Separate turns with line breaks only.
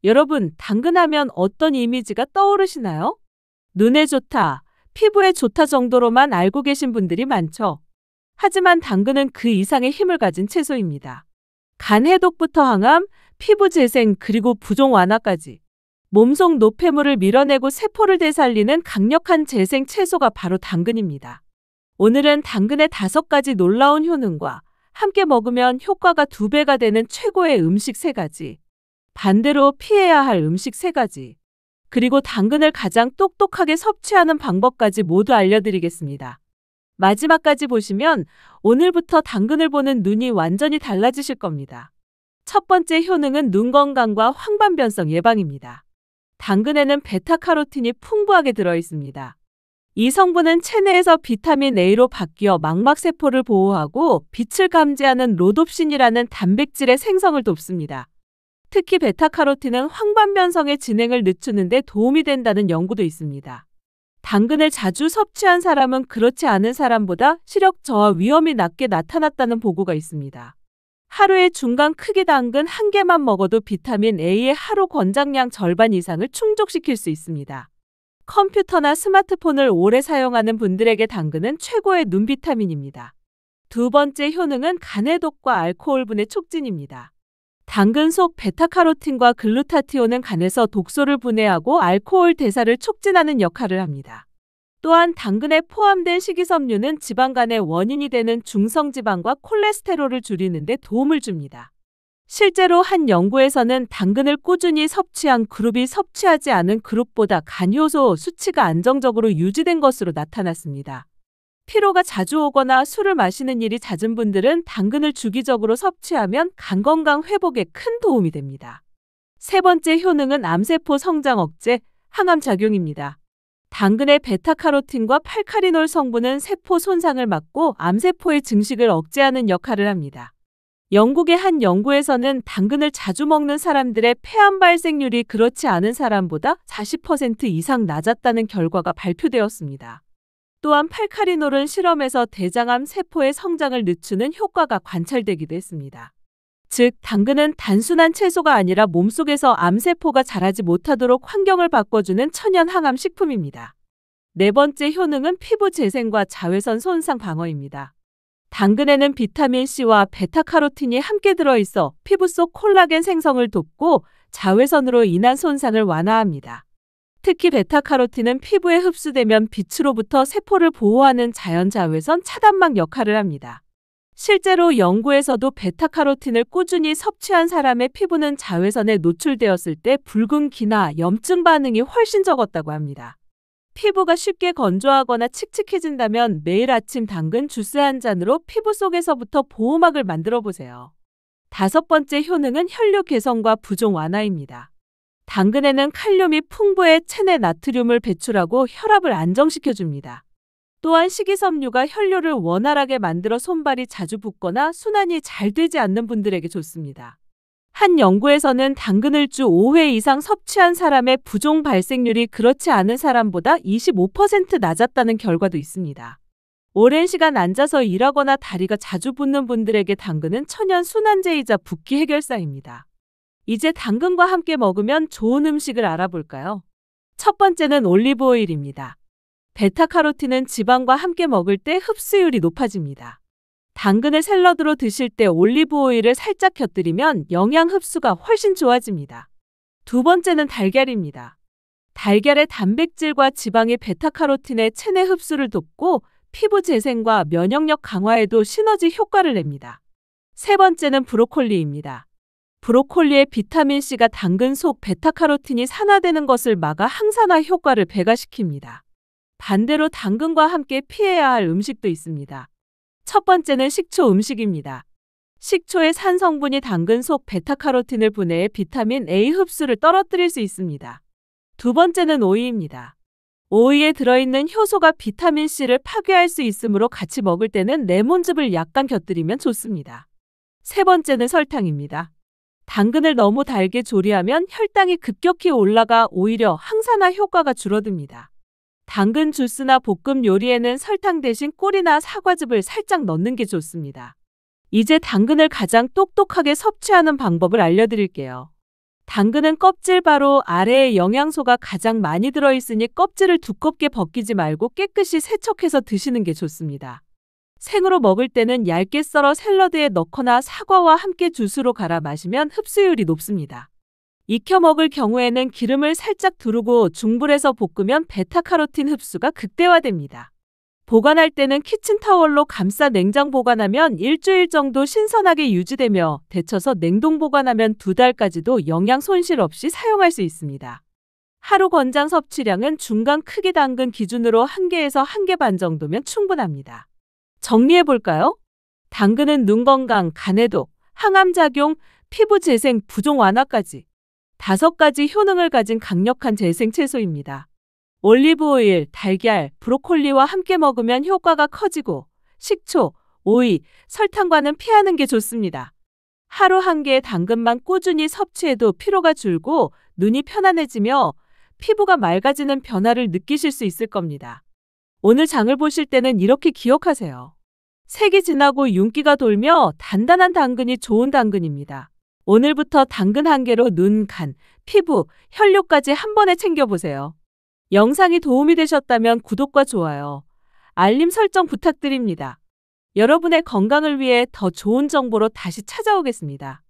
여러분, 당근하면 어떤 이미지가 떠오르시나요? 눈에 좋다, 피부에 좋다 정도로만 알고 계신 분들이 많죠. 하지만 당근은 그 이상의 힘을 가진 채소입니다. 간 해독부터 항암, 피부 재생, 그리고 부종 완화까지 몸속 노폐물을 밀어내고 세포를 되살리는 강력한 재생 채소가 바로 당근입니다. 오늘은 당근의 5가지 놀라운 효능과 함께 먹으면 효과가 2배가 되는 최고의 음식 3가지, 반대로 피해야 할 음식 3가지, 그리고 당근을 가장 똑똑하게 섭취하는 방법까지 모두 알려드리겠습니다. 마지막까지 보시면 오늘부터 당근을 보는 눈이 완전히 달라지실 겁니다. 첫 번째 효능은 눈 건강과 황반변성 예방입니다. 당근에는 베타카로틴이 풍부하게 들어있습니다. 이 성분은 체내에서 비타민 A로 바뀌어 망막세포를 보호하고 빛을 감지하는 로놉신이라는 단백질의 생성을 돕습니다. 특히 베타카로틴은 황반변성의 진행을 늦추는 데 도움이 된다는 연구도 있습니다. 당근을 자주 섭취한 사람은 그렇지 않은 사람보다 시력 저하 위험이 낮게 나타났다는 보고가 있습니다. 하루에 중간 크기 당근 1개만 먹어도 비타민 A의 하루 권장량 절반 이상을 충족시킬 수 있습니다. 컴퓨터나 스마트폰을 오래 사용하는 분들에게 당근은 최고의 눈 비타민입니다. 두 번째 효능은 간 해독과 알코올 분해 촉진입니다. 당근 속 베타카로틴과 글루타티온은 간에서 독소를 분해하고 알코올 대사를 촉진하는 역할을 합니다. 또한 당근에 포함된 식이섬유는 지방간의 원인이 되는 중성지방과 콜레스테롤을 줄이는 데 도움을 줍니다. 실제로 한 연구에서는 당근을 꾸준히 섭취한 그룹이 섭취하지 않은 그룹보다 간효소 수치가 안정적으로 유지된 것으로 나타났습니다. 피로가 자주 오거나 술을 마시는 일이 잦은 분들은 당근을 주기적으로 섭취하면 간 건강 회복에 큰 도움이 됩니다. 세 번째 효능은 암세포 성장 억제, 항암 작용입니다. 당근의 베타카로틴과 팔카리놀 성분은 세포 손상을 막고 암세포의 증식을 억제하는 역할을 합니다. 영국의 한 연구에서는 당근을 자주 먹는 사람들의 폐암 발생률이 그렇지 않은 사람보다 40% 이상 낮았다는 결과가 발표되었습니다. 또한 팔카리놀은 실험에서 대장암 세포의 성장을 늦추는 효과가 관찰되기도 했습니다. 즉, 당근은 단순한 채소가 아니라 몸속에서 암세포가 자라지 못하도록 환경을 바꿔주는 천연 항암 식품입니다. 네 번째 효능은 피부 재생과 자외선 손상 방어입니다. 당근에는 비타민C와 베타카로틴이 함께 들어있어 피부 속 콜라겐 생성을 돕고 자외선으로 인한 손상을 완화합니다. 특히 베타카로틴은 피부에 흡수되면 빛으로부터 세포를 보호하는 자연자외선 차단막 역할을 합니다. 실제로 연구에서도 베타카로틴을 꾸준히 섭취한 사람의 피부는 자외선에 노출되었을 때 붉은기나 염증 반응이 훨씬 적었다고 합니다. 피부가 쉽게 건조하거나 칙칙해진다면 매일 아침 당근 주스 한 잔으로 피부 속에서부터 보호막을 만들어 보세요. 다섯 번째 효능은 혈류 개선과 부종 완화입니다. 당근에는 칼륨이 풍부해 체내 나트륨을 배출하고 혈압을 안정시켜줍니다. 또한 식이섬유가 혈류를 원활하게 만들어 손발이 자주 붓거나 순환이 잘 되지 않는 분들에게 좋습니다. 한 연구에서는 당근을 주 5회 이상 섭취한 사람의 부종 발생률이 그렇지 않은 사람보다 25% 낮았다는 결과도 있습니다. 오랜 시간 앉아서 일하거나 다리가 자주 붓는 분들에게 당근은 천연 순환제이자 붓기 해결사입니다. 이제 당근과 함께 먹으면 좋은 음식을 알아볼까요? 첫 번째는 올리브 오일입니다. 베타카로틴은 지방과 함께 먹을 때 흡수율이 높아집니다. 당근을 샐러드로 드실 때 올리브 오일을 살짝 곁들이면 영양 흡수가 훨씬 좋아집니다. 두 번째는 달걀입니다. 달걀의 단백질과 지방이 베타카로틴의 체내 흡수를 돕고 피부 재생과 면역력 강화에도 시너지 효과를 냅니다. 세 번째는 브로콜리입니다. 브로콜리의 비타민C가 당근 속 베타카로틴이 산화되는 것을 막아 항산화 효과를 배가시킵니다. 반대로 당근과 함께 피해야 할 음식도 있습니다. 첫 번째는 식초 음식입니다. 식초의 산 성분이 당근 속 베타카로틴을 분해해 비타민 A 흡수를 떨어뜨릴 수 있습니다. 두 번째는 오이입니다. 오이에 들어있는 효소가 비타민C를 파괴할 수 있으므로 같이 먹을 때는 레몬즙을 약간 곁들이면 좋습니다. 세 번째는 설탕입니다. 당근을 너무 달게 조리하면 혈당이 급격히 올라가 오히려 항산화 효과가 줄어듭니다. 당근 주스나 볶음 요리에는 설탕 대신 꿀이나 사과즙을 살짝 넣는 게 좋습니다. 이제 당근을 가장 똑똑하게 섭취하는 방법을 알려드릴게요. 당근은 껍질 바로 아래에 영양소가 가장 많이 들어있으니 껍질을 두껍게 벗기지 말고 깨끗이 세척해서 드시는 게 좋습니다. 생으로 먹을 때는 얇게 썰어 샐러드에 넣거나 사과와 함께 주스로 갈아 마시면 흡수율이 높습니다. 익혀 먹을 경우에는 기름을 살짝 두르고 중불에서 볶으면 베타카로틴 흡수가 극대화됩니다. 보관할 때는 키친타월로 감싸 냉장 보관하면 일주일 정도 신선하게 유지되며 데쳐서 냉동 보관하면 2달까지도 영양 손실 없이 사용할 수 있습니다. 하루 권장 섭취량은 중간 크기 당근 기준으로 1개에서 1개 반 정도면 충분합니다. 정리해 볼까요? 당근은 눈 건강, 간 해독, 항암 작용, 피부 재생, 부종 완화까지 5가지 효능을 가진 강력한 재생 채소입니다. 올리브 오일, 달걀, 브로콜리와 함께 먹으면 효과가 커지고 식초, 오이, 설탕과는 피하는 게 좋습니다. 하루 1개의 당근만 꾸준히 섭취해도 피로가 줄고 눈이 편안해지며 피부가 맑아지는 변화를 느끼실 수 있을 겁니다. 오늘 장을 보실 때는 이렇게 기억하세요. 색이 진하고 윤기가 돌며 단단한 당근이 좋은 당근입니다. 오늘부터 당근 1개로 눈, 간, 피부, 혈류까지 한 번에 챙겨보세요. 영상이 도움이 되셨다면 구독과 좋아요, 알림 설정 부탁드립니다. 여러분의 건강을 위해 더 좋은 정보로 다시 찾아오겠습니다.